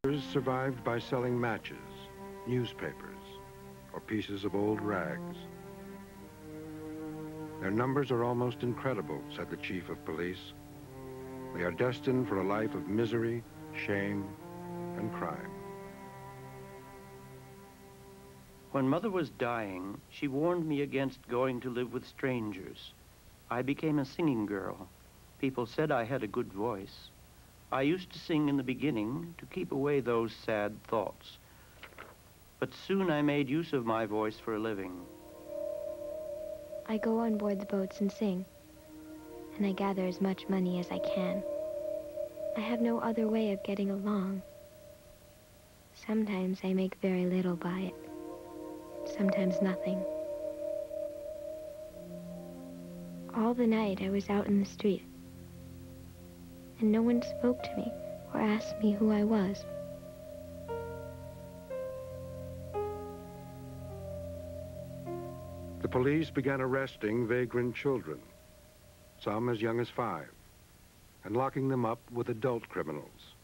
Others survived by selling matches, newspapers, or pieces of old rags. Their numbers are almost incredible, said the chief of police. They are destined for a life of misery, shame, and crime. When Mother was dying, she warned me against going to live with strangers. I became a singing girl. People said I had a good voice. I used to sing in the beginning to keep away those sad thoughts. But soon I made use of my voice for a living. I go on board the boats and sing, and I gather as much money as I can. I have no other way of getting along. Sometimes I make very little by it. Sometimes nothing. All the night I was out in the street, and no one spoke to me or asked me who I was. The police began arresting vagrant children, some as young as 5, and locking them up with adult criminals.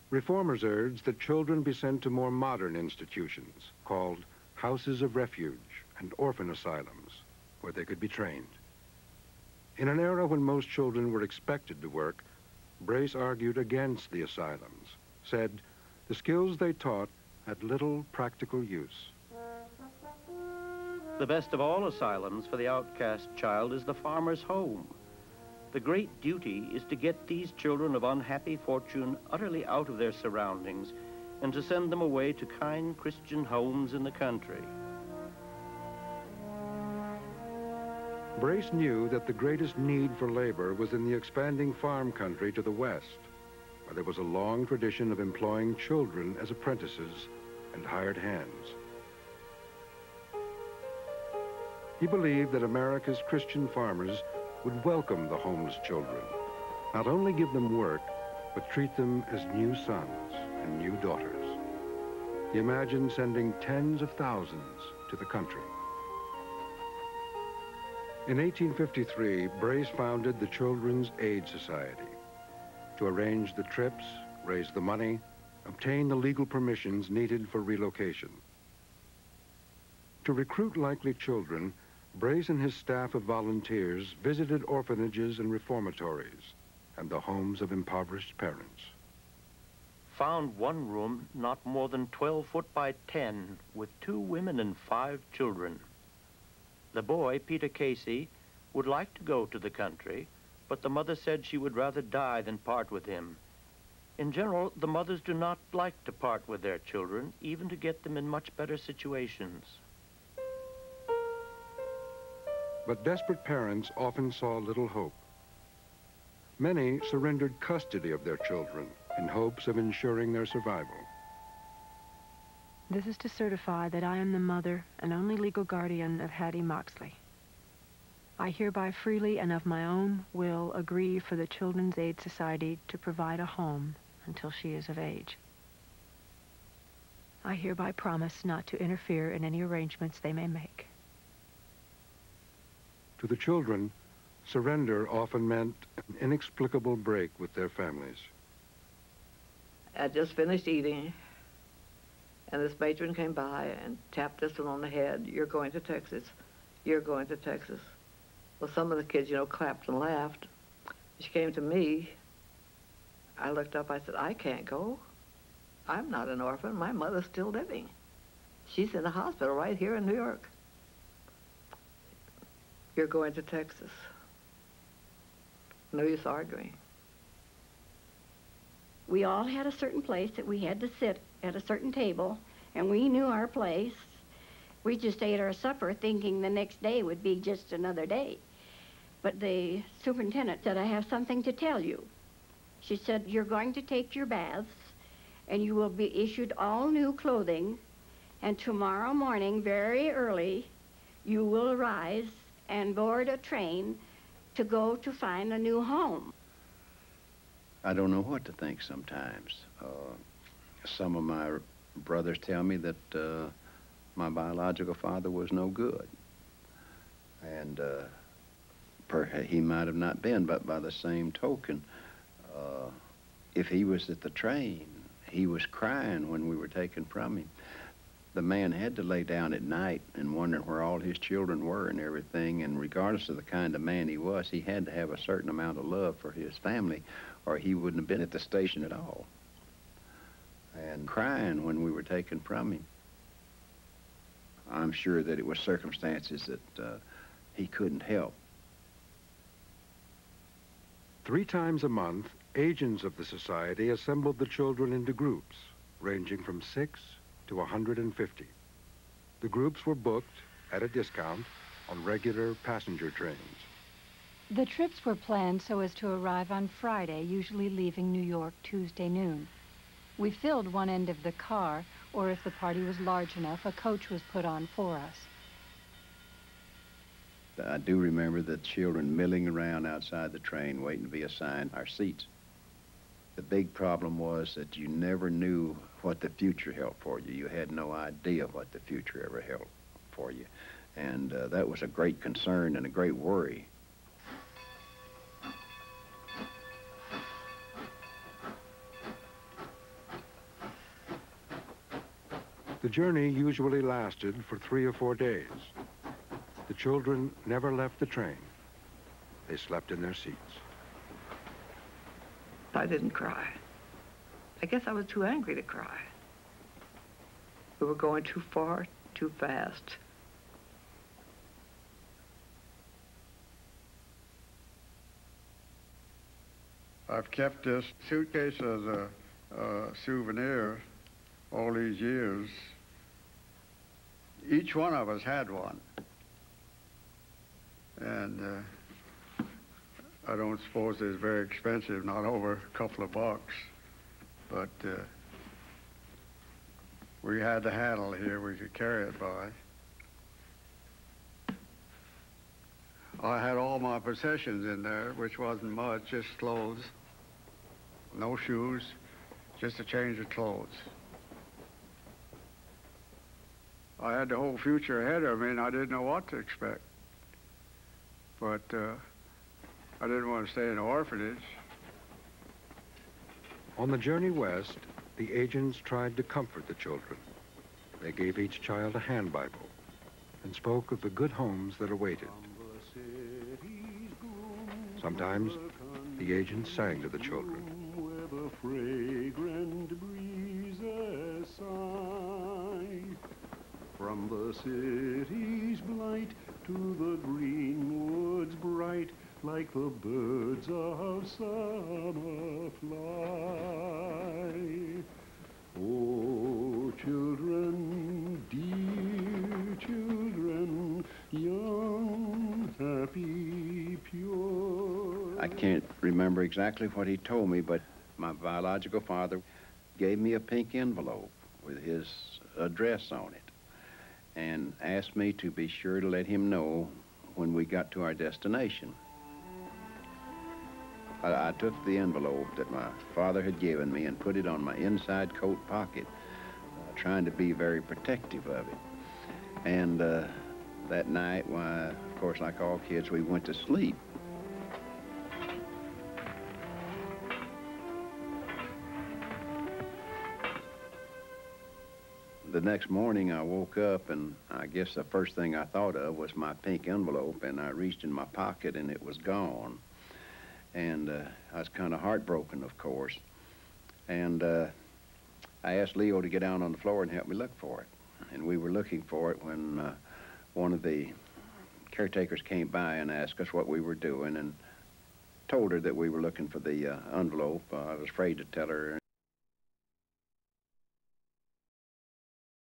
Reformers urged that children be sent to more modern institutions called houses of refuge and orphan asylums, where they could be trained. In an era when most children were expected to work, Brace argued against the asylums, said the skills they taught had little practical use. The best of all asylums for the outcast child is the farmer's home. The great duty is to get these children of unhappy fortune utterly out of their surroundings and to send them away to kind Christian homes in the country. Brace knew that the greatest need for labor was in the expanding farm country to the west, where there was a long tradition of employing children as apprentices and hired hands. He believed that America's Christian farmers would welcome the homeless children, not only give them work, but treat them as new sons and new daughters. He imagined sending tens of thousands to the country. In 1853, Brace founded the Children's Aid Society to arrange the trips, raise the money, obtain the legal permissions needed for relocation. To recruit likely children, Brace and his staff of volunteers visited orphanages and reformatories and the homes of impoverished parents. Found one room not more than 12 foot by 10 with 2 women and 5 children. The boy, Peter Casey, would like to go to the country, but the mother said she would rather die than part with him. In general, the mothers do not like to part with their children, even to get them in much better situations. But desperate parents often saw little hope. Many surrendered custody of their children in hopes of ensuring their survival. This is to certify that I am the mother and only legal guardian of Hattie Moxley. I hereby freely and of my own will agree for the Children's Aid Society to provide a home until she is of age. I hereby promise not to interfere in any arrangements they may make. To the children, surrender often meant an inexplicable break with their families. I just finished eating, and this matron came by and tapped this one on the head. You're going to Texas. You're going to Texas. Well, some of the kids, you know, clapped and laughed. She came to me. I looked up. I said, I can't go. I'm not an orphan. My mother's still living. She's in the hospital right here in New York. You're going to Texas. No use arguing. We all had a certain place that we had to sit at a certain table, and we knew our place. We just ate our supper thinking the next day would be just another day. But the superintendent said, I have something to tell you. She said, you're going to take your baths, and you will be issued all new clothing, and tomorrow morning, very early, you will rise and board a train to go to find a new home. I don't know what to think sometimes. Some of my brothers tell me that my biological father was no good. And he might have not been, but by the same token, if he was at the train, He was crying when we were taken from him. The man had to lay down at night and wondering where all his children were and everything, and regardless of the kind of man he was, he had to have a certain amount of love for his family, or he wouldn't have been at the station at all. And crying when we were taken from him. I'm sure that it was circumstances that he couldn't help. 3 times a month, agents of the society assembled the children into groups, ranging from 6 to 150. The groups were booked at a discount on regular passenger trains. The trips were planned so as to arrive on Friday, usually leaving New York Tuesday noon. We filled one end of the car, or if the party was large enough, a coach was put on for us. I do remember the children milling around outside the train waiting to be assigned our seats. The big problem was that you never knew what the future held for you. You had no idea what the future ever held for you. And that was a great concern and a great worry. The journey usually lasted for 3 or 4 days. The children never left the train. They slept in their seats. I didn't cry. I guess I was too angry to cry. We were going too far, too fast. I've kept this suitcase as a souvenir all these years. Each one of us had one. And I don't suppose it's very expensive, not over a couple of bucks. But we had the handle here we could carry it by. I had all my possessions in there, which wasn't much, just clothes. No shoes, just a change of clothes. I had the whole future ahead of me, and I didn't know what to expect. But I didn't want to stay in an orphanage. On the journey west, the agents tried to comfort the children. They gave each child a hand Bible and spoke of the good homes that awaited. Sometimes the agents sang to the children. Where the fragrant breezes sigh, from the city's blight to the green woods bright, like the birds of summer fly. Oh, children, dear children, young, happy, pure. I can't remember exactly what he told me, but my biological father gave me a pink envelope with his address on it and asked me to be sure to let him know when we got to our destination. I took the envelope that my father had given me and put it on my inside coat pocket, trying to be very protective of it. And that night, why, of course, like all kids, we went to sleep. The next morning, I woke up, and I guess the first thing I thought of was my pink envelope, and I reached in my pocket, and it was gone. And I was kind of heartbroken, of course. And I asked Leo to get down on the floor and help me look for it. And we were looking for it when one of the caretakers came by and asked us what we were doing and told her that we were looking for the envelope. I was afraid to tell her